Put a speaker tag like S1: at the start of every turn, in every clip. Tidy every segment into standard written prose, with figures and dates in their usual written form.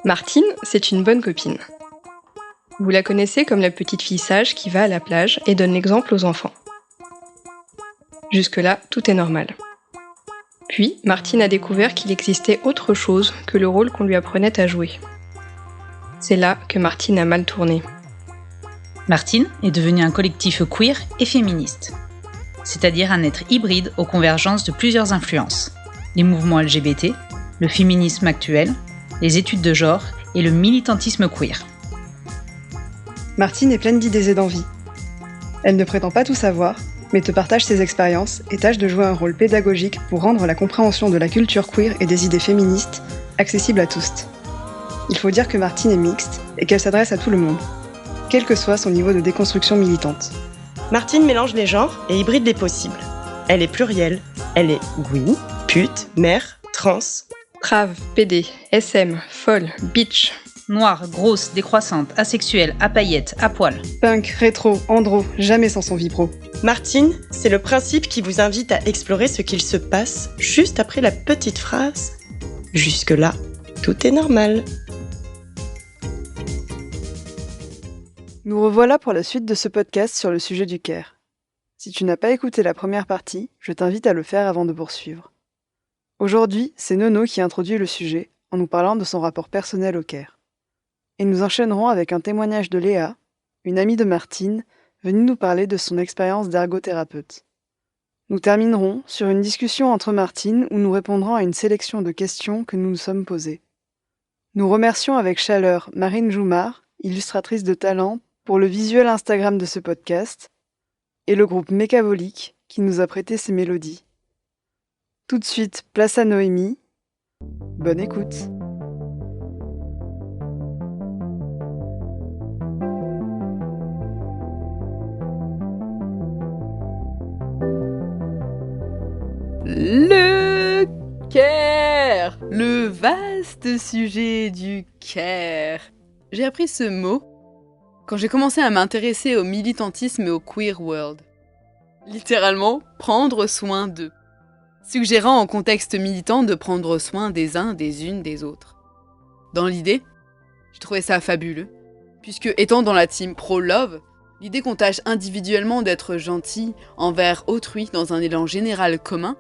S1: Martine, c'est une bonne copine. Vous la connaissez comme la petite fille sage qui va à la plage et donne l'exemple aux enfants. Jusque-là, tout est normal. Puis, Martine a découvert qu'il existait autre chose que le rôle qu'on lui apprenait à jouer. C'est là que Martine a mal tourné.
S2: Martine est devenue un collectif queer et féministe, c'est-à-dire un être hybride aux convergences de plusieurs influences. Les mouvements LGBT, le féminisme actuel, les études de genre et le militantisme queer.
S3: Martine est pleine d'idées et d'envie. Elle ne prétend pas tout savoir, mais te partage ses expériences et tâche de jouer un rôle pédagogique pour rendre la compréhension de la culture queer et des idées féministes accessible à tous. Il faut dire que Martine est mixte et qu'elle s'adresse à tout le monde, quel que soit son niveau de déconstruction militante.
S4: Martine mélange les genres et hybride les possibles. Elle est plurielle. Elle est gouine, pute, mère, trans.
S1: Trave, PD, SM, folle, bitch.
S2: Noire, grosse, décroissante, asexuelle, à paillettes, à poil.
S3: Punk, rétro, andro, jamais sans son vibro.
S4: Martine, c'est le principe qui vous invite à explorer ce qu'il se passe juste après la petite phrase « Jusque-là, tout est normal ».
S3: Nous revoilà pour la suite de ce podcast sur le sujet du care. Si tu n'as pas écouté la première partie, je t'invite à le faire avant de poursuivre. Aujourd'hui, c'est Nono qui introduit le sujet en nous parlant de son rapport personnel au care. Et nous enchaînerons avec un témoignage de Léa, une amie de Martine, venue nous parler de son expérience d'ergothérapeute. Nous terminerons sur une discussion entre Martine où nous répondrons à une sélection de questions que nous nous sommes posées. Nous remercions avec chaleur Marine Joumard, illustratrice de talent, pour le visuel Instagram de ce podcast, et le groupe Mécavolique qui nous a prêté ses mélodies. Tout de suite, place à Noémie. Bonne écoute.
S5: Le care, le vaste sujet du care. J'ai appris ce mot quand j'ai commencé à m'intéresser au militantisme et au queer world. Littéralement, prendre soin d'eux. Suggérant en contexte militant de prendre soin des uns, des unes, des autres. Dans l'idée, j'ai trouvé ça fabuleux, puisque étant dans la team pro-love, l'idée qu'on tâche individuellement d'être gentil envers autrui dans un élan général commun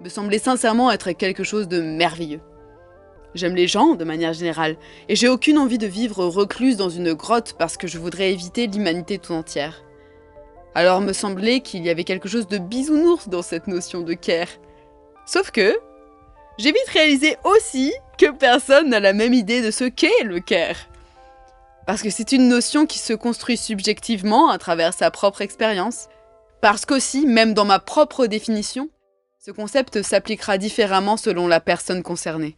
S5: me semblait sincèrement être quelque chose de merveilleux. J'aime les gens de manière générale, et j'ai aucune envie de vivre recluse dans une grotte parce que je voudrais éviter l'humanité tout entière. Alors me semblait qu'il y avait quelque chose de bisounours dans cette notion de care. Sauf que, j'ai vite réalisé aussi que personne n'a la même idée de ce qu'est le care. Parce que c'est une notion qui se construit subjectivement à travers sa propre expérience. Parce qu'aussi, même dans ma propre définition, ce concept s'appliquera différemment selon la personne concernée.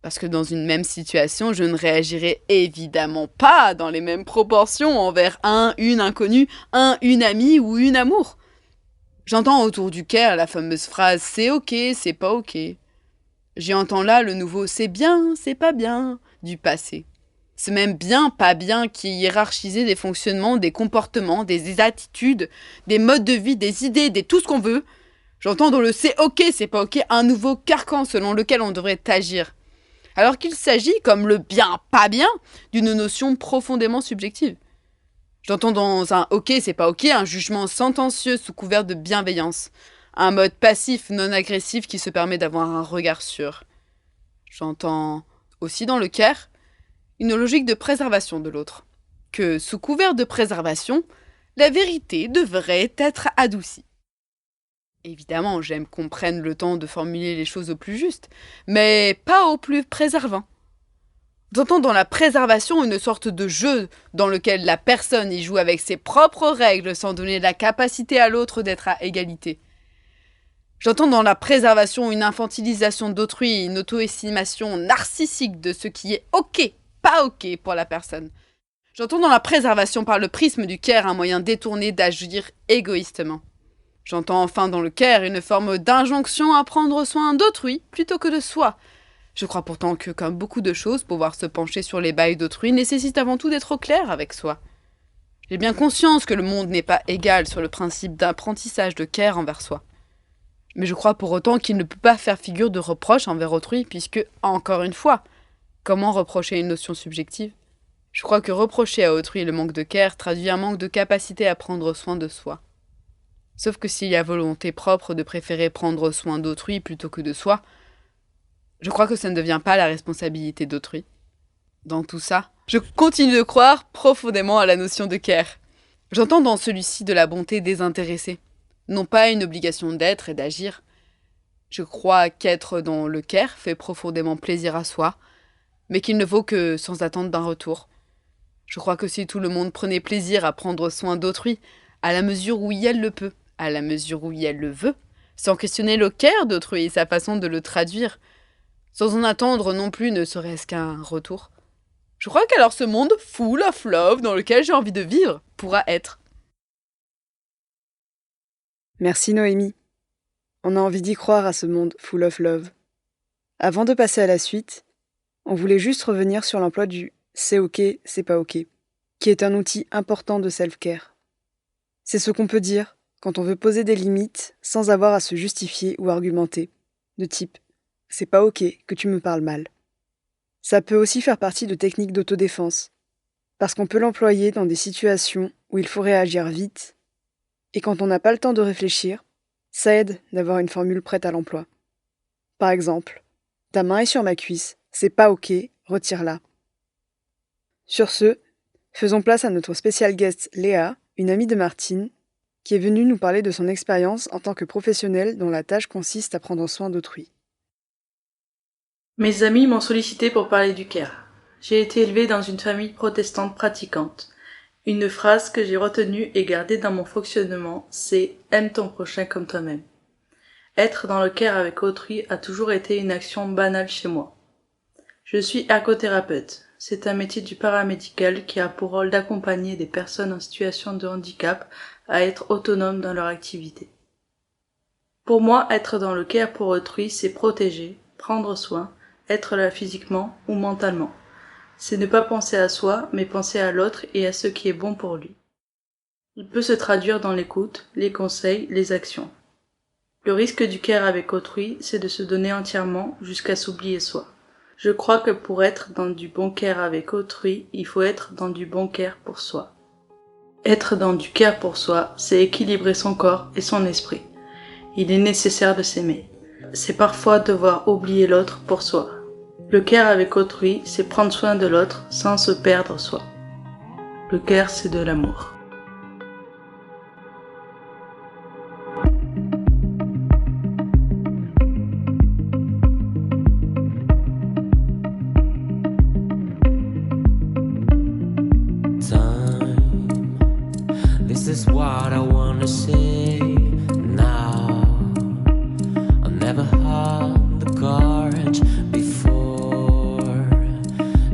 S5: Parce que dans une même situation, je ne réagirai évidemment pas dans les mêmes proportions envers une inconnue, une amie ou une amour. J'entends autour du care la fameuse phrase « c'est ok, c'est pas ok ». J'y entends là le nouveau « c'est bien, c'est pas bien » du passé. C'est même bien, pas bien qui est hiérarchisé des fonctionnements, des comportements, des attitudes, des modes de vie, des idées, des tout ce qu'on veut. J'entends dans le « c'est ok, c'est pas ok » un nouveau carcan selon lequel on devrait agir. Alors qu'il s'agit, comme le bien, pas bien, d'une notion profondément subjective. J'entends dans un « ok, c'est pas ok » un jugement sentencieux sous couvert de bienveillance. Un mode passif non agressif qui se permet d'avoir un regard sûr. J'entends aussi dans le care une logique de préservation de l'autre. Que sous couvert de préservation, la vérité devrait être adoucie. Évidemment, j'aime qu'on prenne le temps de formuler les choses au plus juste, mais pas au plus préservant. J'entends dans la préservation une sorte de jeu dans lequel la personne y joue avec ses propres règles sans donner la capacité à l'autre d'être à égalité. J'entends dans la préservation une infantilisation d'autrui, une auto-estimation narcissique de ce qui est ok, pas ok pour la personne. J'entends dans la préservation par le prisme du care un moyen détourné d'agir égoïstement. J'entends enfin dans le care une forme d'injonction à prendre soin d'autrui plutôt que de soi. Je crois pourtant que, comme beaucoup de choses, pouvoir se pencher sur les bails d'autrui nécessite avant tout d'être au clair avec soi. J'ai bien conscience que le monde n'est pas égal sur le principe d'apprentissage de care envers soi. Mais je crois pour autant qu'il ne peut pas faire figure de reproche envers autrui puisque, encore une fois, Comment reprocher une notion subjective ? Je crois que reprocher à autrui le manque de care traduit un manque de capacité à prendre soin de soi. Sauf que s'il y a volonté propre de préférer prendre soin d'autrui plutôt que de soi, je crois que ça ne devient pas la responsabilité d'autrui. Dans tout ça, je continue de croire profondément à la notion de care. J'entends dans celui-ci de la bonté désintéressée, non pas une obligation d'être et d'agir. Je crois qu'être dans le care fait profondément plaisir à soi, mais qu'il ne vaut que sans attente d'un retour. Je crois que si tout le monde prenait plaisir à prendre soin d'autrui, à la mesure où elle le peut, à la mesure où elle le veut, sans questionner le care d'autrui et sa façon de le traduire, sans en attendre non plus ne serait-ce qu'un retour, je crois qu'alors ce monde full of love dans lequel j'ai envie de vivre pourra être.
S3: Merci Noémie. On a envie d'y croire à ce monde full of love. Avant de passer à la suite, on voulait juste revenir sur l'emploi du « c'est ok, c'est pas ok », qui est un outil important de self-care. C'est ce qu'on peut dire quand on veut poser des limites sans avoir à se justifier ou argumenter, de type « c'est pas ok que tu me parles mal ». Ça peut aussi faire partie de techniques d'autodéfense, parce qu'on peut l'employer dans des situations où il faut réagir vite, et quand on n'a pas le temps de réfléchir, ça aide d'avoir une formule prête à l'emploi. Par exemple, « ta main est sur ma cuisse, c'est pas ok, retire-la ». Sur ce, faisons place à notre spécial guest Léa, une amie de Martine, qui est venue nous parler de son expérience en tant que professionnelle dont la tâche consiste à prendre soin d'autrui.
S6: Mes amis m'ont sollicité pour parler du care. J'ai été élevée dans une famille protestante pratiquante. Une phrase que j'ai retenue et gardée dans mon fonctionnement, c'est « aime ton prochain comme toi-même ». Être dans le care avec autrui a toujours été une action banale chez moi. Je suis ergothérapeute. C'est un métier du paramédical qui a pour rôle d'accompagner des personnes en situation de handicap à être autonomes dans leur activité. Pour moi, être dans le care pour autrui, c'est protéger, prendre soin, être là physiquement ou mentalement. C'est ne pas penser à soi, mais penser à l'autre et à ce qui est bon pour lui. Il peut se traduire dans l'écoute, les conseils, les actions. Le risque du care avec autrui, c'est de se donner entièrement jusqu'à s'oublier soi. Je crois que pour être dans du bon care avec autrui, il faut être dans du bon care pour soi. Être dans du care pour soi, c'est équilibrer son corps et son esprit. Il est nécessaire de s'aimer. C'est parfois devoir oublier l'autre pour soi. Le care avec autrui, c'est prendre soin de l'autre sans se perdre soi. Le care, c'est de l'amour.
S7: This is what I wanna say now. I never had the courage before.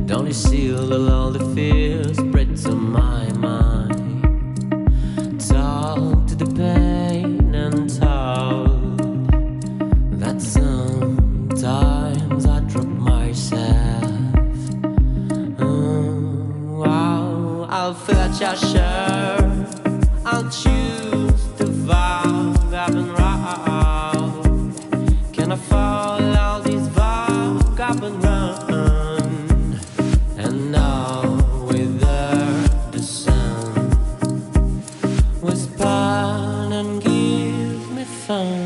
S7: Don't you see all the fears spread to my mind? Talk to the pain and talk that sometimes I drop myself. Wow, I'll feel at your shirt. I'll choose the vibe I've been round. Can I follow this vibe I've been run? And now without the sun, whisper and give me fun.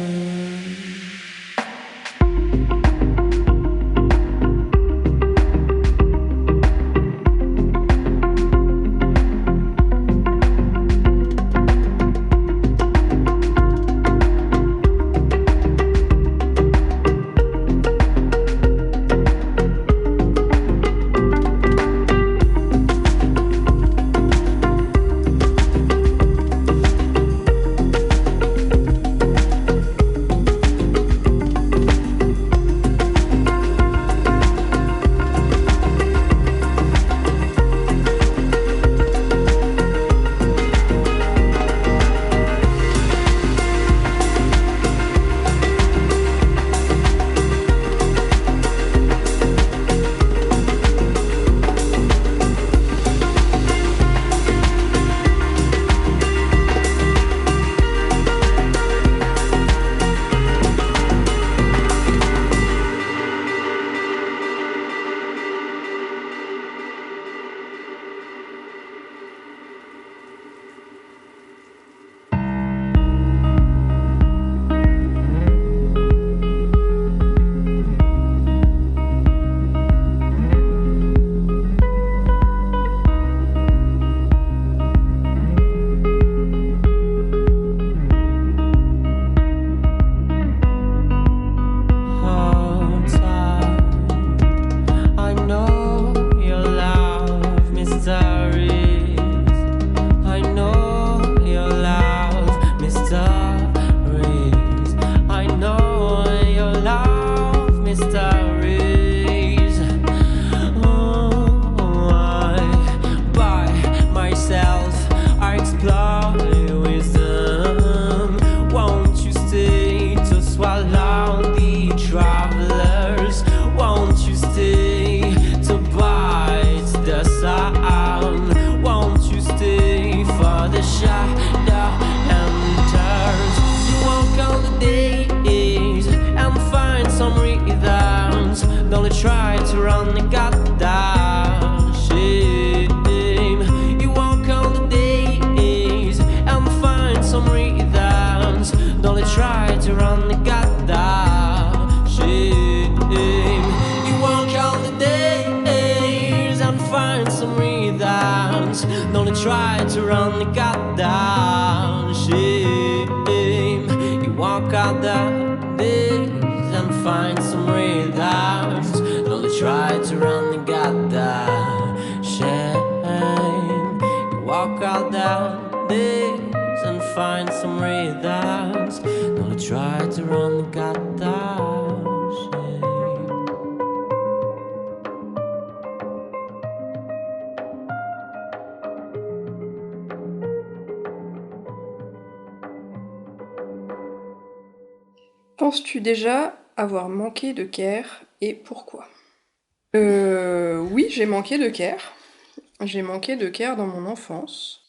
S7: only try to run and got that shame. You walk on the days and find some rhythms. Only try to run and got that shame. You walk on the days and find some rhythms. Only try to run and got that shame. You walk out the days and find some rhythms. Only try to run and got that shame. You walk out the days and find some rhythms. Only try to run and got that shame.
S1: Penses-tu déjà avoir manqué de care et pourquoi? Oui, j'ai manqué de care. J'ai manqué de care dans mon enfance.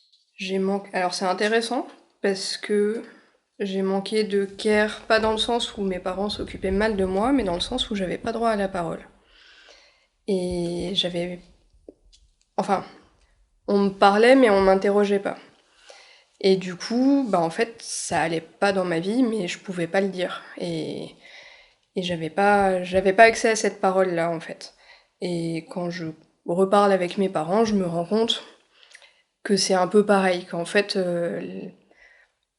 S1: Alors c'est intéressant parce que j'ai manqué de care, pas dans le sens où mes parents s'occupaient mal de moi, mais dans le sens où j'avais pas droit à la parole. Et Enfin, on me parlait mais on m'interrogeait pas. Et du coup, en fait, ça allait pas dans ma vie, mais je pouvais pas le dire. Et j'avais pas accès à cette parole-là, en fait. Et quand je reparle avec mes parents, je me rends compte que c'est un peu pareil, qu'en fait,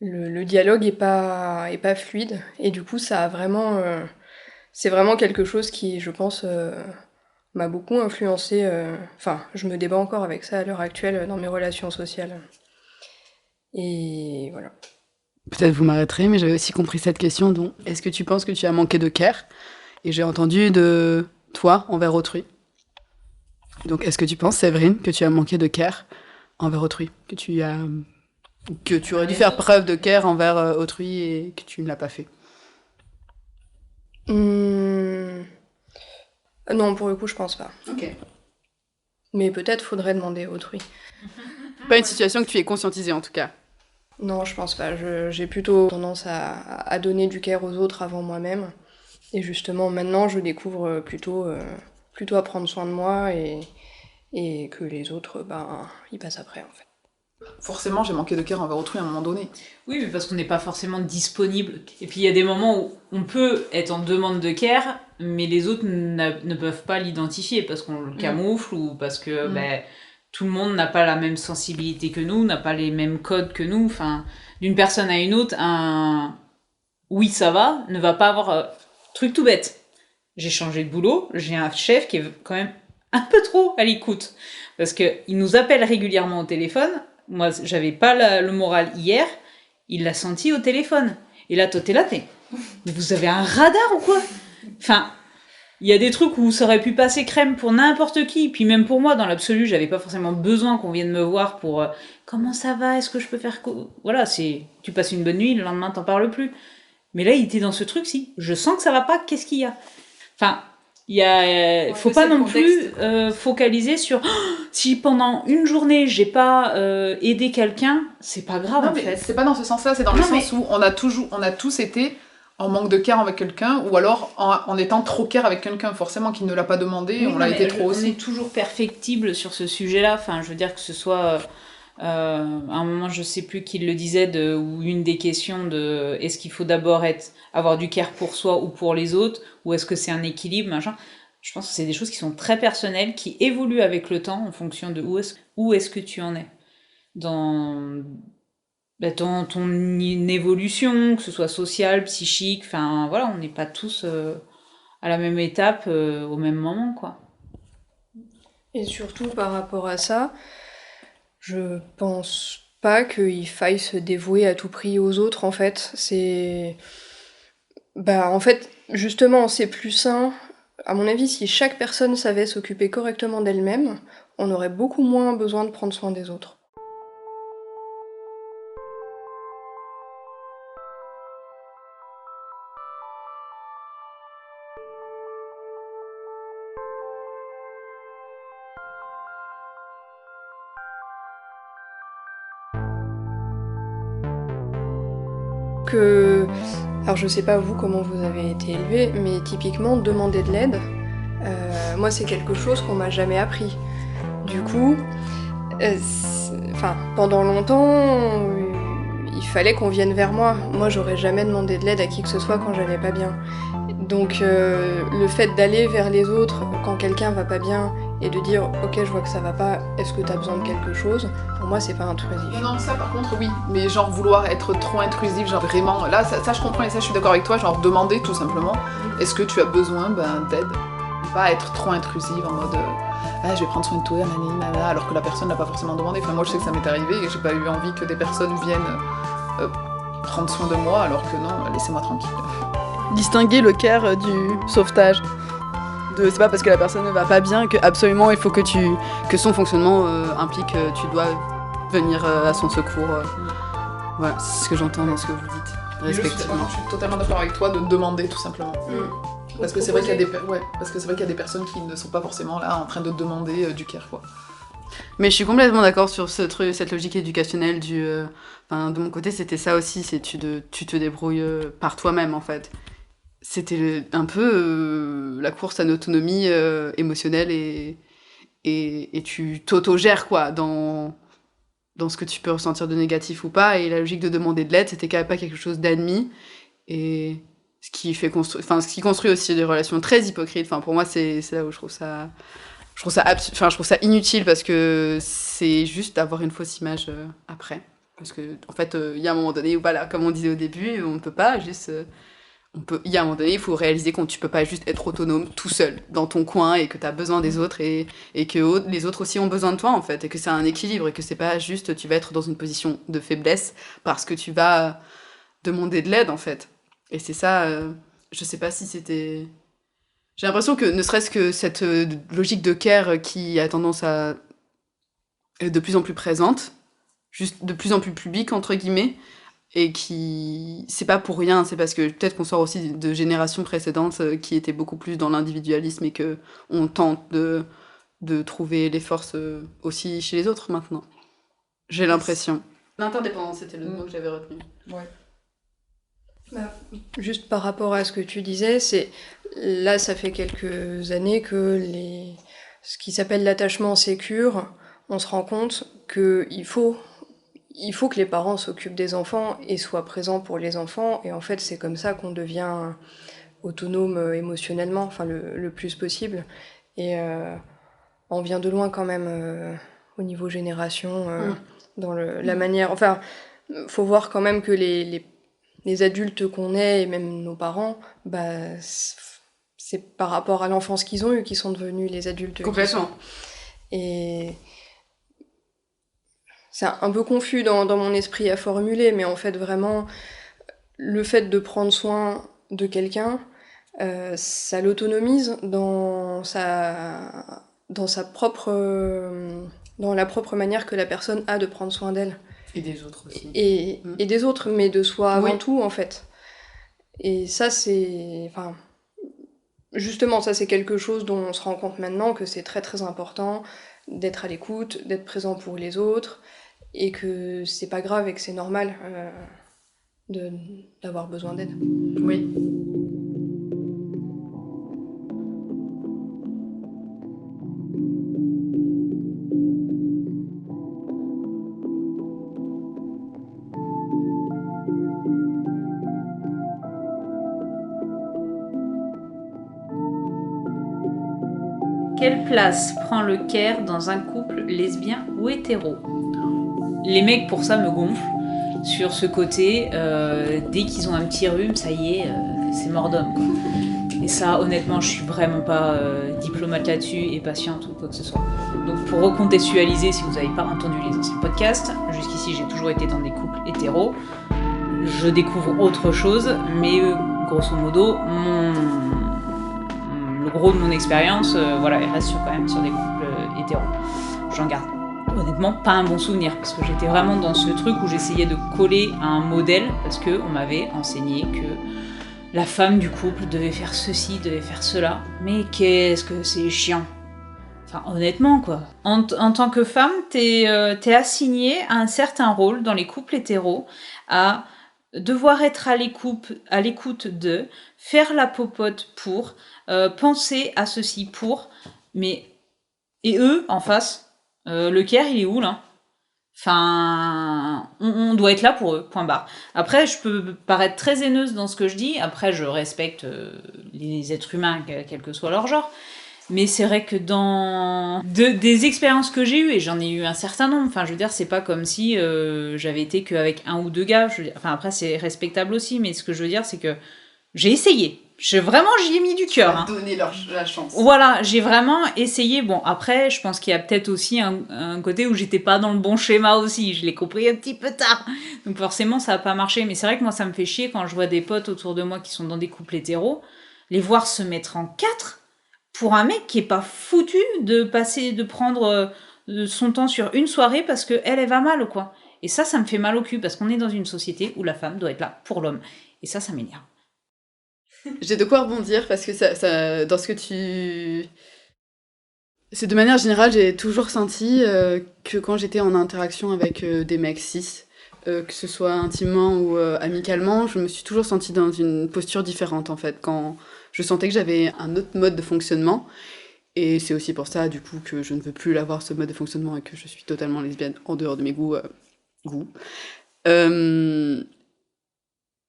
S1: le dialogue est pas fluide. Et du coup, ça a vraiment... c'est vraiment quelque chose qui, je pense, m'a beaucoup influencée. Enfin, je me débat encore avec ça à l'heure actuelle dans mes relations sociales. Et voilà.
S3: Peut-être vous m'arrêterez, mais j'avais aussi compris cette question, donc est-ce que tu penses que tu as manqué de care? Et j'ai entendu de toi envers autrui. Donc est-ce que tu penses, Séverine, que tu as manqué de care envers autrui? Que tu aurais dû faire preuve de care envers autrui et que tu ne l'as pas fait?
S1: Non, pour le coup, je pense pas.
S3: Ok.
S1: Mais peut-être faudrait demander à autrui.
S3: Pas une situation que tu aies conscientisée, en tout cas.
S1: Non, je pense pas. J'ai plutôt tendance à donner du care aux autres avant moi-même. Et justement, maintenant, je découvre plutôt à prendre soin de moi et que les autres, ils passent après, en fait.
S8: Forcément, j'ai manqué de care envers autrui à un moment donné.
S2: Oui, mais parce qu'on n'est pas forcément disponible. Et puis il y a des moments où on peut être en demande de care, mais les autres ne peuvent pas l'identifier parce qu'on le camoufle ou parce que tout le monde n'a pas la même sensibilité que nous, n'a pas les mêmes codes que nous. Enfin, d'une personne à une autre, un oui ça va ne va pas avoir truc tout bête. J'ai changé de boulot, j'ai un chef qui est quand même un peu trop à l'écoute parce que il nous appelle régulièrement au téléphone. Moi, j'avais pas le moral hier, il l'a senti au téléphone. Et là, toi, t'es là, mais vous avez un radar ou quoi? Enfin, il y a des trucs où ça aurait pu passer crème pour n'importe qui, puis même pour moi, dans l'absolu, j'avais pas forcément besoin qu'on vienne me voir pour comment ça va, est-ce que je peux faire voilà, tu passes une bonne nuit, le lendemain, t'en parles plus. Mais là, il était dans ce truc, si, je sens que ça va pas, qu'est-ce qu'il y a? Enfin, faut pas non plus focaliser sur si pendant une journée j'ai pas aidé quelqu'un, c'est pas grave.
S8: Non,
S2: en
S8: mais
S2: fait.
S8: c'est pas dans ce sens-là, c'est dans le sens où on a tous été en manque de care avec quelqu'un, ou alors en étant trop care avec quelqu'un, forcément qui ne l'a pas demandé, on l'a été trop aussi.
S2: On est toujours perfectible sur ce sujet-là, enfin je veux dire que ce soit à un moment je sais plus qui le disait ou une des questions de est-ce qu'il faut d'abord avoir du care pour soi ou pour les autres, ou est-ce que c'est un équilibre, machin. Je pense que c'est des choses qui sont très personnelles, qui évoluent avec le temps en fonction de où est-ce que tu en es dans ton évolution, que ce soit sociale, psychique, enfin voilà, on n'est pas tous à la même étape au même moment, quoi.
S1: Et surtout par rapport à ça, je pense pas qu'il faille se dévouer à tout prix aux autres, en fait. En fait, justement, c'est plus sain. À mon avis, si chaque personne savait s'occuper correctement d'elle-même, on aurait beaucoup moins besoin de prendre soin des autres. Alors je sais pas vous comment vous avez été élevé, mais typiquement demander de l'aide, Moi, c'est quelque chose qu'on m'a jamais appris. Du coup, pendant longtemps, il fallait qu'on vienne vers moi. Moi, j'aurais jamais demandé de l'aide à qui que ce soit quand j'allais pas bien. Donc, le fait d'aller vers les autres quand quelqu'un va pas bien et de dire « Ok, je vois que ça va pas, est-ce que t'as besoin de quelque chose ?» Pour moi, c'est pas intrusif.
S8: Non, ça par contre, oui. Mais genre vouloir être trop intrusif, genre vraiment... Là, ça je comprends et ça, je suis d'accord avec toi. Genre demander tout simplement « Est-ce que tu as besoin d'aide ?» Pas être trop intrusive en mode je vais prendre soin de toi, nanana, alors que la personne n'a pas forcément demandé. Enfin, moi, je sais que ça m'est arrivé et j'ai pas eu envie que des personnes viennent prendre soin de moi, alors que non, laissez-moi tranquille.
S3: Distinguer le care du sauvetage. C'est pas parce que la personne ne va pas bien que absolument il faut que son fonctionnement implique que tu dois venir à son secours. Voilà, c'est ce que j'entends dans ce que vous dites. Respectivement.
S8: Je suis totalement d'accord avec toi de demander tout simplement. Parce que c'est vrai qu'il y a des personnes qui ne sont pas forcément là en train de demander du care, quoi.
S3: Mais je suis complètement d'accord sur cette logique éducationnelle de mon côté, c'était ça aussi, c'est tu te débrouilles par toi-même en fait. C'était un peu la course à l'autonomie émotionnelle et tu t'auto-gères quoi dans ce que tu peux ressentir de négatif ou pas, et la logique de demander de l'aide, c'était quand même pas quelque chose d'admis, et ce qui construit aussi des relations très hypocrites. Enfin, pour moi, c'est là où je trouve ça inutile, parce que c'est juste avoir une fausse image après. Parce que, en fait, il y a un moment donné où, voilà, comme on disait au début, on ne peut pas juste... il y a un moment donné, il faut réaliser que tu peux pas juste être autonome tout seul dans ton coin, et que tu as besoin des autres, et que les autres aussi ont besoin de toi, en fait, et que c'est un équilibre, et que c'est pas juste tu vas être dans une position de faiblesse parce que tu vas demander de l'aide, en fait. Et c'est ça, je sais pas si c'était... J'ai l'impression que, ne serait-ce que cette logique de care qui a tendance à être de plus en plus présente, juste de plus en plus publique, entre guillemets, et qui... C'est pas pour rien, c'est parce que peut-être qu'on sort aussi de générations précédentes qui étaient beaucoup plus dans l'individualisme, et qu'on tente de trouver les forces aussi chez les autres maintenant. J'ai l'impression. L'interdépendance, c'était le mot que j'avais retenu.
S8: Ouais.
S1: Juste par rapport à ce que tu disais, là ça fait quelques années que ce qui s'appelle l'attachement sécure, on se rend compte qu'il faut que les parents s'occupent des enfants et soient présents pour les enfants, et en fait c'est comme ça qu'on devient autonome émotionnellement, enfin le plus possible, et on vient de loin quand même au niveau génération, dans la manière, enfin faut voir quand même que les adultes qu'on est, et même nos parents, c'est par rapport à l'enfance qu'ils ont eue qu'ils sont devenus les adultes.
S3: Complètement.
S1: Et c'est un peu confus dans mon esprit à formuler, mais en fait vraiment, le fait de prendre soin de quelqu'un, ça l'autonomise dans la propre manière que la personne a de prendre soin d'elle.
S3: Et des autres aussi.
S1: Et des autres, mais de soi avant tout, en fait. Et ça, c'est... Enfin, justement, ça, c'est quelque chose dont on se rend compte maintenant, que c'est très, très important d'être à l'écoute, d'être présent pour les autres, et que c'est pas grave et que c'est normal d'avoir besoin d'aide.
S3: Oui.
S2: Quelle place prend le care dans un couple lesbien ou hétéro ? Les mecs, pour ça, me gonflent sur ce côté, dès qu'ils ont un petit rhume, ça y est, c'est mort d'homme, quoi. Et ça, honnêtement, je suis vraiment pas diplomate là-dessus et patiente ou quoi que ce soit. Donc pour recontextualiser, si vous n'avez pas entendu les anciens podcasts, jusqu'ici j'ai toujours été dans des couples hétéros. Je découvre autre chose, mais grosso modo, le gros de mon expérience, il reste quand même sur des couples hétéros. J'en garde honnêtement pas un bon souvenir, parce que j'étais vraiment dans ce truc où j'essayais de coller à un modèle, parce qu'on m'avait enseigné que la femme du couple devait faire ceci, devait faire cela. Mais qu'est-ce que c'est chiant. Enfin, honnêtement, quoi. En tant que femme, t'es assignée à un certain rôle dans les couples hétéros, à devoir être à l'écoute de, faire la popote pour, penser à ceci pour, mais... Et eux, en face, le care, il est où, là ? Enfin, on doit être là pour eux, point barre. Après, je peux paraître très haineuse dans ce que je dis, après, je respecte les êtres humains, quel que soit leur genre, mais c'est vrai que dans des expériences que j'ai eues, et j'en ai eu un certain nombre, enfin je veux dire, c'est pas comme si j'avais été qu'avec 1 ou 2 gars, enfin après c'est respectable aussi, mais ce que je veux dire c'est que j'ai essayé. Vraiment, j'y ai mis du cœur.
S8: Tu as donné la chance.
S2: Voilà, j'ai vraiment essayé. Bon, après, je pense qu'il y a peut-être aussi un côté où j'étais pas dans le bon schéma aussi. Je l'ai compris un petit peu tard. Donc forcément, ça a pas marché. Mais c'est vrai que moi, ça me fait chier quand je vois des potes autour de moi qui sont dans des couples hétéros, les voir se mettre en 4 pour un mec qui est pas foutu de prendre son temps sur une soirée parce que elle va mal, quoi. Et ça me fait mal au cul parce qu'on est dans une société où la femme doit être là pour l'homme. Et ça m'énerve.
S8: J'ai de quoi rebondir parce que ça dans ce que tu... C'est de manière générale, j'ai toujours senti que quand j'étais en interaction avec des mecs cis, que ce soit intimement ou amicalement, je me suis toujours sentie dans une posture différente en fait, quand je sentais que j'avais un autre mode de fonctionnement. Et c'est aussi pour ça du coup que je ne veux plus l'avoir ce mode de fonctionnement et que je suis totalement lesbienne en dehors de mes goûts.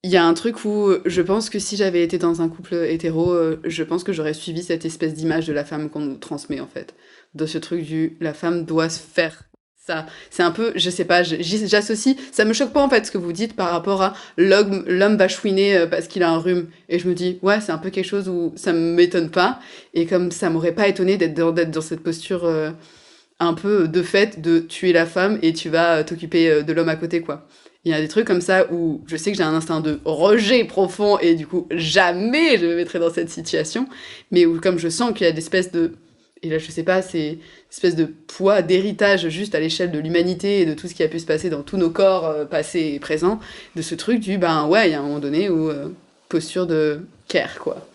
S8: Il y a un truc où je pense que si j'avais été dans un couple hétéro, je pense que j'aurais suivi cette espèce d'image de la femme qu'on nous transmet en fait. De ce truc du la femme doit se faire ça. C'est un peu, je sais pas, j'associe, ça me choque pas en fait ce que vous dites par rapport à l'homme va chouiner parce qu'il a un rhume. Et je me dis, ouais, c'est un peu quelque chose où ça m'étonne pas. Et comme ça m'aurait pas étonné d'être dans cette posture un peu de fait de tuer la femme et tu vas t'occuper de l'homme à côté quoi. Il y a des trucs comme ça où je sais que j'ai un instinct de rejet profond et du coup jamais je me mettrai dans cette situation, mais où comme je sens qu'il y a des espèces de... Et là je sais pas, c'est une espèce de poids d'héritage juste à l'échelle de l'humanité et de tout ce qui a pu se passer dans tous nos corps passés et présents, de ce truc du ben ouais, il y a un moment donné où posture de care quoi.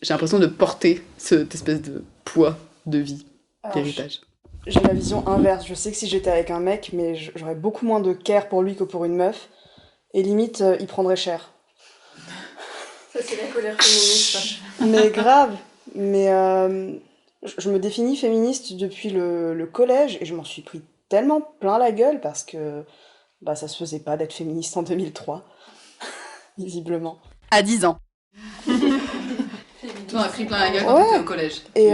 S8: J'ai l'impression de porter cette espèce de poids de vie, d'héritage.
S3: J'ai la vision inverse. Je sais que si j'étais avec un mec, mais j'aurais beaucoup moins de care pour lui que pour une meuf. Et limite, il prendrait cher.
S1: Ça, c'est la colère féministe.
S3: Mais grave. Mais je me définis féministe depuis le collège et je m'en suis pris tellement plein la gueule parce que bah, ça se faisait pas d'être féministe en 2003. Visiblement.
S8: À 10 ans. Toi, on a pris plein la gueule quand t'étais au collège.
S3: Et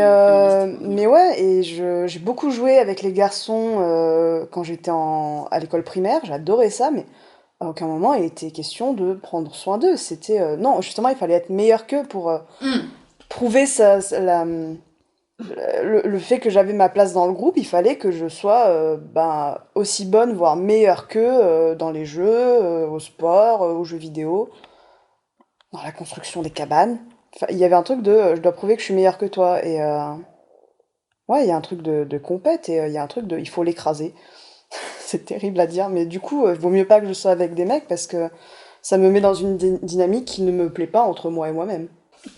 S3: mais ouais, et j'ai beaucoup joué avec les garçons quand j'étais à l'école primaire. J'adorais ça, mais à aucun moment il était question de prendre soin d'eux. C'était non, justement, il fallait être meilleur qu'eux pour prouver le fait que j'avais ma place dans le groupe. Il fallait que je sois aussi bonne, voire meilleure qu'eux dans les jeux, au sport, aux jeux vidéo, dans la construction des cabanes. Enfin, il y avait un truc de je dois prouver que je suis meilleure que toi et ouais, il y a un truc de compète et il y a un truc de il faut l'écraser. C'est terrible à dire, mais du coup, vaut mieux pas que je sois avec des mecs parce que ça me met dans une dynamique qui ne me plaît pas entre moi et moi-même.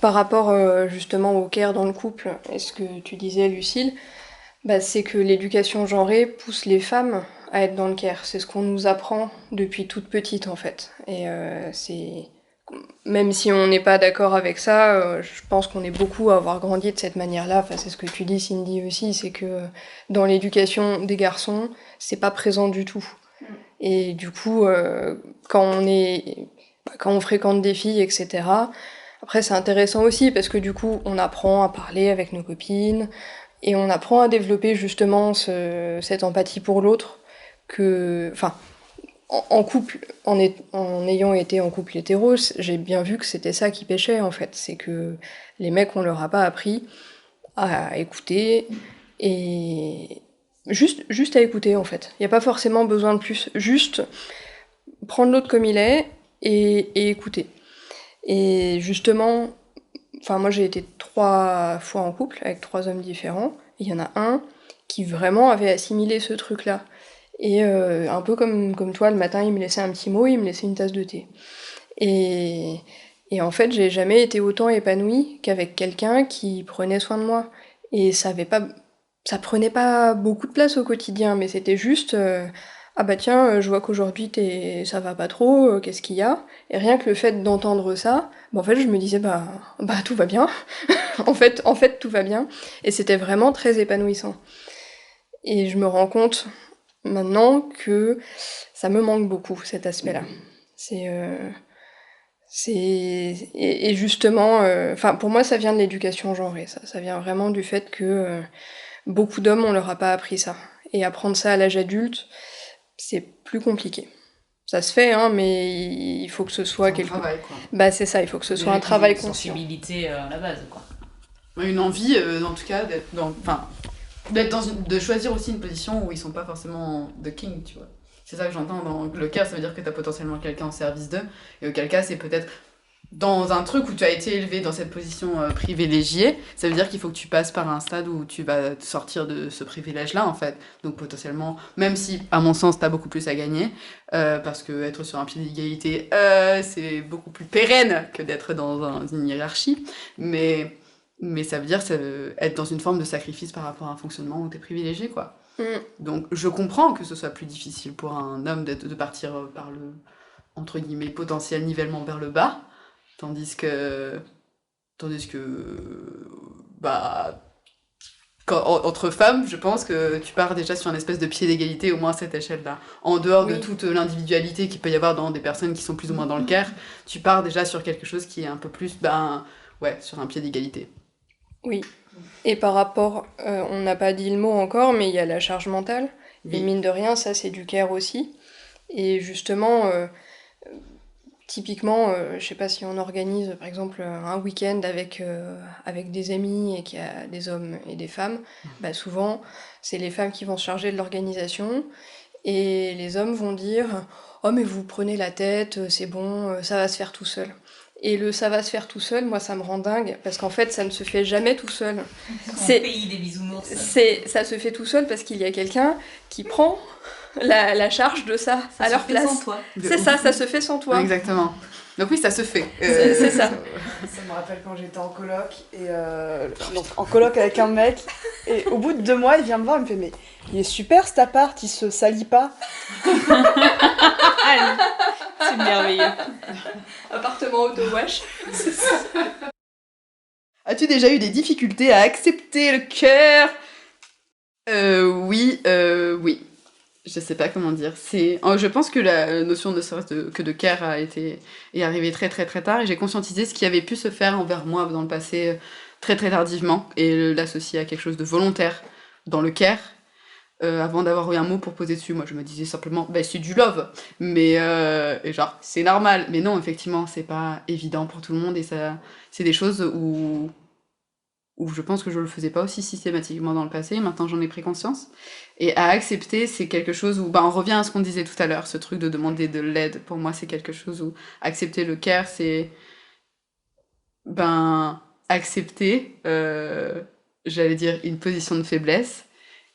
S1: Par rapport justement au care dans le couple, et ce que tu disais Lucille, bah, c'est que l'éducation genrée pousse les femmes à être dans le care. C'est ce qu'on nous apprend depuis toute petite en fait. Et c'est... Même si on n'est pas d'accord avec ça, je pense qu'on est beaucoup à avoir grandi de cette manière-là. Enfin, c'est ce que tu dis, Cindy, aussi, c'est que dans l'éducation des garçons, c'est pas présent du tout. Et du coup, quand on fréquente des filles, etc., après, c'est intéressant aussi parce que du coup, on apprend à parler avec nos copines et on apprend à développer justement cette empathie pour l'autre enfin, en couple, en ayant été en couple hétéro, j'ai bien vu que c'était ça qui pêchait en fait. C'est que les mecs, on leur a pas appris à écouter et juste à écouter en fait. Il n'y a pas forcément besoin de plus. Juste prendre l'autre comme il est et écouter. Et justement, enfin moi j'ai été 3 fois en couple avec 3 hommes différents. Il y en a un qui vraiment avait assimilé ce truc-là. Et un peu comme toi, le matin, il me laissait un petit mot, il me laissait une tasse de thé. Et en fait, j'ai jamais été autant épanouie qu'avec quelqu'un qui prenait soin de moi. Et ça prenait pas beaucoup de place au quotidien, mais c'était juste ah bah tiens, je vois qu'aujourd'hui ça va pas trop, qu'est-ce qu'il y a? Et rien que le fait d'entendre ça, bah en fait je me disais bah tout va bien. En fait tout va bien. Et c'était vraiment très épanouissant. Et je me rends compte maintenant que ça me manque beaucoup cet aspect-là. C'est et justement, enfin pour moi ça vient de l'éducation genrée, ça vient vraiment du fait que beaucoup d'hommes on leur a pas appris ça. Et apprendre ça à l'âge adulte, c'est plus compliqué. Ça se fait, hein, mais il faut que ce soit
S8: C'est un travail, quoi.
S1: Bah c'est ça, il faut que ce soit un travail conscient.
S9: Sensibilité à la base, quoi.
S8: Une envie, en tout cas, de choisir aussi une position où ils sont pas forcément the king, tu vois. C'est ça que j'entends dans le care, ça veut dire que t'as potentiellement quelqu'un en service d'eux, et auquel cas c'est peut-être dans un truc où tu as été élevé dans cette position privilégiée, ça veut dire qu'il faut que tu passes par un stade où tu vas te sortir de ce privilège-là, en fait. Donc potentiellement, même si, à mon sens, t'as beaucoup plus à gagner, parce que être sur un pied d'égalité, c'est beaucoup plus pérenne que d'être dans une hiérarchie, mais ça veut dire être dans une forme de sacrifice par rapport à un fonctionnement où t'es privilégié, quoi. Donc je comprends que ce soit plus difficile pour un homme de partir par le, entre guillemets, potentiel nivellement vers le bas, tandis que bah entre femmes, je pense que tu pars déjà sur une espèce de pied d'égalité, au moins à cette échelle-là. En dehors de toute l'individualité qu'il peut y avoir dans des personnes qui sont plus ou moins dans le care, tu pars déjà sur quelque chose qui est un peu plus, sur un pied d'égalité.
S1: Oui. Et par rapport, on n'a pas dit le mot encore, mais il y a la charge mentale. Oui. Et mine de rien, ça c'est du care aussi. Et justement, typiquement, je sais pas si on organise par exemple un week-end avec des amis et qu'il y a des hommes et des femmes, bah souvent c'est les femmes qui vont se charger de l'organisation et les hommes vont dire « Oh mais vous prenez la tête, c'est bon, ça va se faire tout seul ». Et le ça va se faire tout seul, moi ça me rend dingue, parce qu'en fait ça ne se fait jamais tout seul.
S9: C'est le pays des bisounours.
S1: Ça se fait tout seul parce qu'il y a quelqu'un qui prend la charge de ça à leur place.
S9: Ça se fait sans toi.
S1: C'est ça, ça se fait sans toi.
S8: Exactement. Donc oui, ça se fait.
S1: C'est ça.
S3: Ça me rappelle quand j'étais en coloc, et donc en coloc avec un mec, et au bout de 2 mois, il vient me voir, il me fait « Mais il est super cet appart, il se salit pas !»
S2: C'est merveilleux.
S1: Appartement auto-wash. C'est ça.
S8: As-tu déjà eu des difficultés à accepter le care ? Oui. Je sais pas comment dire. Je pense que la notion de care est arrivée très très très tard, et j'ai conscientisé ce qui avait pu se faire envers moi dans le passé très très tardivement, et l'associer à quelque chose de volontaire dans le care. Avant d'avoir eu un mot pour poser dessus, moi je me disais simplement c'est du love, mais et genre c'est normal, mais non, effectivement c'est pas évident pour tout le monde, et ça c'est des choses où je pense que je le faisais pas aussi systématiquement dans le passé. Maintenant j'en ai pris conscience, et à accepter, c'est quelque chose où on revient à ce qu'on disait tout à l'heure, ce truc de demander de l'aide. Pour moi c'est quelque chose où accepter le care, c'est accepter j'allais dire une position de faiblesse,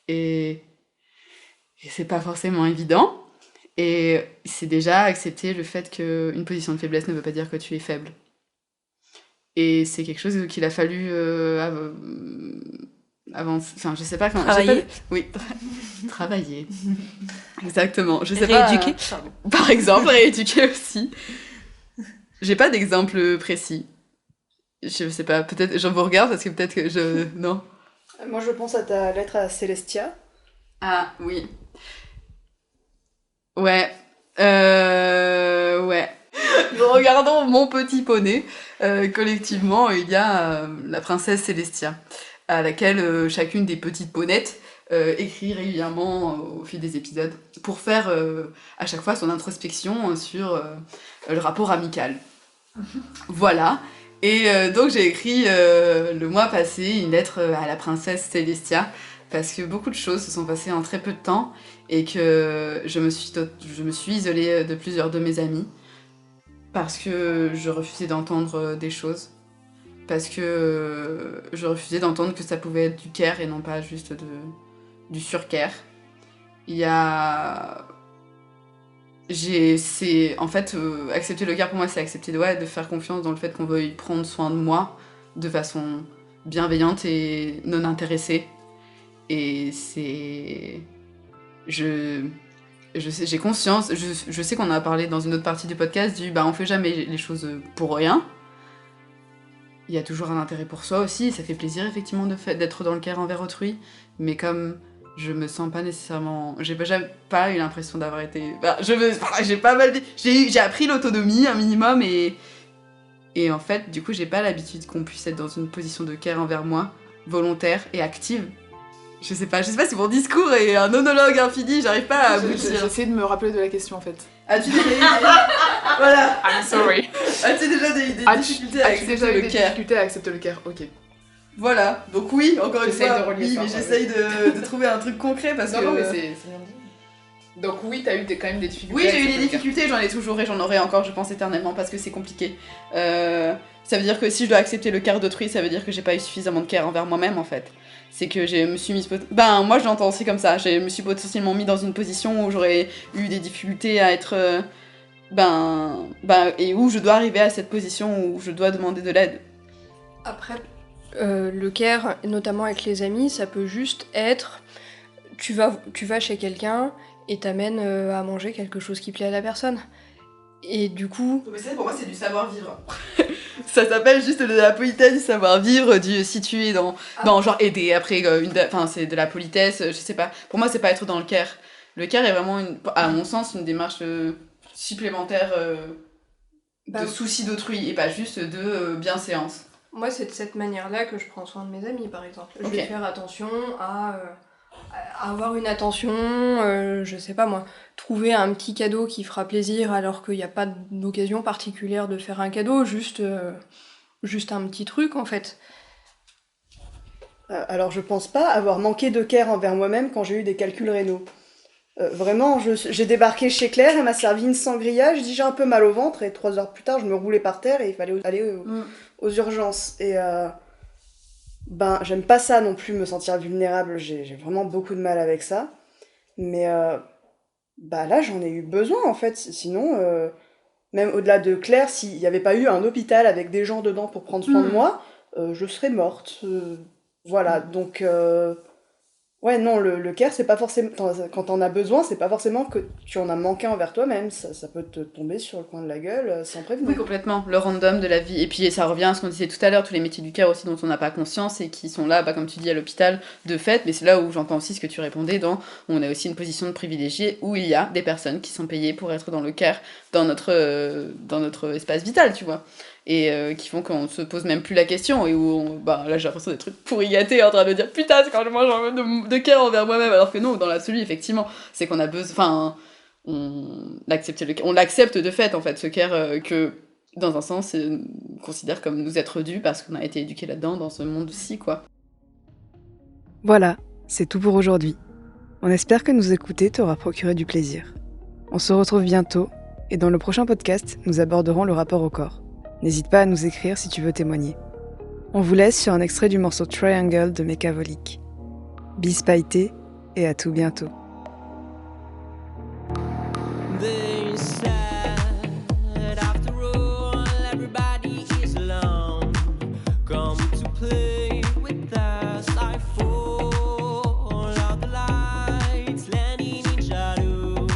S8: et c'est pas forcément évident, et c'est déjà accepter le fait qu'une position de faiblesse ne veut pas dire que tu es faible. Et c'est quelque chose qu'il a fallu je sais pas comment...
S2: Travailler.
S8: Oui, travailler. Exactement. Je sais
S2: rééduquer.
S8: pas. Par exemple, rééduquer aussi. J'ai pas d'exemple précis. Je sais pas, peut-être... Je vous regarde parce que peut-être que je... Non.
S3: Moi je pense à ta lettre à Célestia.
S8: Ah, oui. Ouais. Nous regardons Mon Petit Poney. Collectivement, il y a la princesse Célestia, à laquelle chacune des petites ponettes écrit régulièrement au fil des épisodes, pour faire à chaque fois son introspection sur le rapport amical. Voilà. Et donc j'ai écrit le mois passé une lettre à la princesse Célestia, parce que beaucoup de choses se sont passées en très peu de temps, et que je me suis isolée de plusieurs de mes amis, parce que je refusais d'entendre des choses, parce que je refusais d'entendre que ça pouvait être du care et non pas juste du sur-care. Accepter le care pour moi, c'est accepter de faire confiance dans le fait qu'on veuille prendre soin de moi de façon bienveillante et non intéressée. Et
S5: je sais, j'ai conscience, je sais qu'on en a parlé dans une autre partie du podcast du on fait jamais les choses pour rien. Il y a toujours un intérêt pour soi aussi, ça fait plaisir effectivement d'être dans le care envers autrui, mais comme je me sens pas nécessairement... J'ai pas eu l'impression d'avoir été... j'ai pas mal... J'ai appris l'autonomie un minimum et en fait, du coup, j'ai pas l'habitude qu'on puisse être dans une position de care envers moi, volontaire et active. Je sais pas si mon discours est un monologue infini, j'arrive pas à aboutir.
S8: J'essaie de me rappeler de la question en fait.
S5: As-tu déjà voilà.
S8: I'm sorry.
S5: As-tu déjà des difficultés à accepter le care? Ok. Voilà, donc oui, encore une fois, oui, mais j'essaye de trouver un truc concret parce que...
S8: Non, mais c'est bien dit. Donc oui, t'as eu quand même des difficultés.
S5: Oui, j'ai eu des difficultés, j'en ai toujours et j'en aurai encore, je pense, éternellement, parce que c'est compliqué. Ça veut dire que si je dois accepter le care d'autrui, ça veut dire que j'ai pas eu suffisamment de care envers moi-même, en fait. C'est que je me suis mise... moi, je l'entends aussi comme ça. Je me suis potentiellement mis dans une position où j'aurais eu des difficultés à être... et où je dois arriver à cette position où je dois demander de l'aide.
S1: Après, le care, notamment avec les amis, ça peut juste être... Tu vas chez quelqu'un et t'amènes à manger quelque chose qui plaît à la personne. Et du coup...
S5: Mais ça, pour moi, c'est du savoir-vivre. Ça s'appelle juste de la politesse, du savoir-vivre, du si tu es dans genre aider après, c'est de la politesse, je sais pas. Pour moi, c'est pas être dans le care. Le care est vraiment, à mon sens, une démarche supplémentaire de souci d'autrui et pas juste de bienséance.
S1: Moi, c'est de cette manière-là que je prends soin de mes amis, par exemple. Je vais faire attention à avoir une attention, je sais pas moi, trouver un petit cadeau qui fera plaisir alors qu'il n'y a pas d'occasion particulière de faire un cadeau, juste un petit truc en fait.
S3: Alors je pense pas avoir manqué de care envers moi-même quand j'ai eu des calculs rénaux. Vraiment, j'ai débarqué chez Claire, elle m'a servi une sangria, je dis j'ai un peu mal au ventre et 3 heures plus tard je me roulais par terre et il fallait aller aux urgences. Et j'aime pas ça non plus, me sentir vulnérable, j'ai vraiment beaucoup de mal avec ça. Mais là j'en ai eu besoin en fait, sinon même au-delà de Claire, s'il n'y avait pas eu un hôpital avec des gens dedans pour prendre soin de moi, je serais morte. Voilà, donc ouais, non, le care, c'est pas forcément... Quand t'en as besoin, c'est pas forcément que tu en as manqué envers toi-même. Ça peut te tomber sur le coin de la gueule sans prévenir.
S5: Oui, complètement. Le random de la vie. Et puis, ça revient à ce qu'on disait tout à l'heure, tous les métiers du care aussi dont on n'a pas conscience et qui sont là, comme tu dis, à l'hôpital, de fait. Mais c'est là où j'entends aussi ce que tu répondais on a aussi une position de privilégié où il y a des personnes qui sont payées pour être dans le care, dans notre espace vital, tu vois. Et qui font qu'on se pose même plus la question et où là j'ai l'impression d'être pourri gâté en train de dire putain c'est quand moi j'en veux de care envers moi-même, alors que non, dans l'absolu effectivement c'est qu'on a besoin, on l'accepte de fait en fait, ce care que dans un sens on considère comme nous être dû parce qu'on a été éduqués là-dedans dans ce monde-ci quoi.
S3: Voilà, c'est tout pour aujourd'hui. On espère que nous écouter t'aura procuré du plaisir. On se retrouve bientôt et dans le prochain podcast nous aborderons le rapport au corps. N'hésite pas à nous écrire si tu veux témoigner. On vous laisse sur un extrait du morceau Triangle de Mekavolik. Bis pailleté et à tout bientôt.
S7: They said after all everybody is alone. Come to play with us. I fall out the lights, landing in shadow.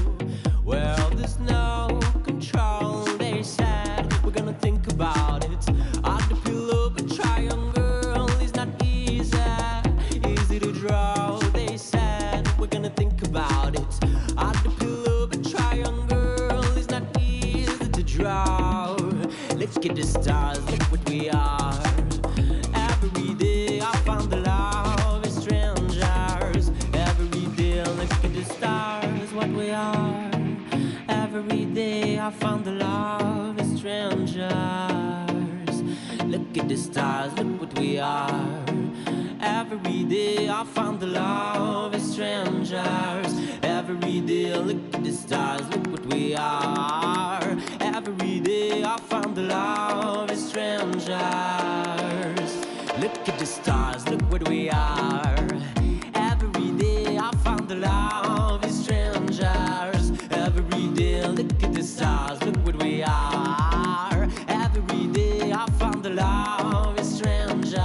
S7: Well, there's no control. They said we're gonna think about it. At the pillow of a triangle is not easy to draw. They said we're gonna think about it. At the pillow of a triangle is not easy to draw. Look at the stars, look what we are. Every day I found the love is strangers. Every day look at the stars, what we are. Every day I found the love is strangers. Look at the stars, look what we are. Every day I found the love is strangers. Every day look at the stars, look what we are. Every day I found the love is strangers. Look at the stars, look what we are. Every day I found the love is strangers. Every day look at the stars, look what we are. Every day I found the love is strangers.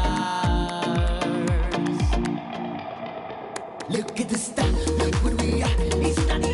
S7: Look at the stars, look what we are. It's not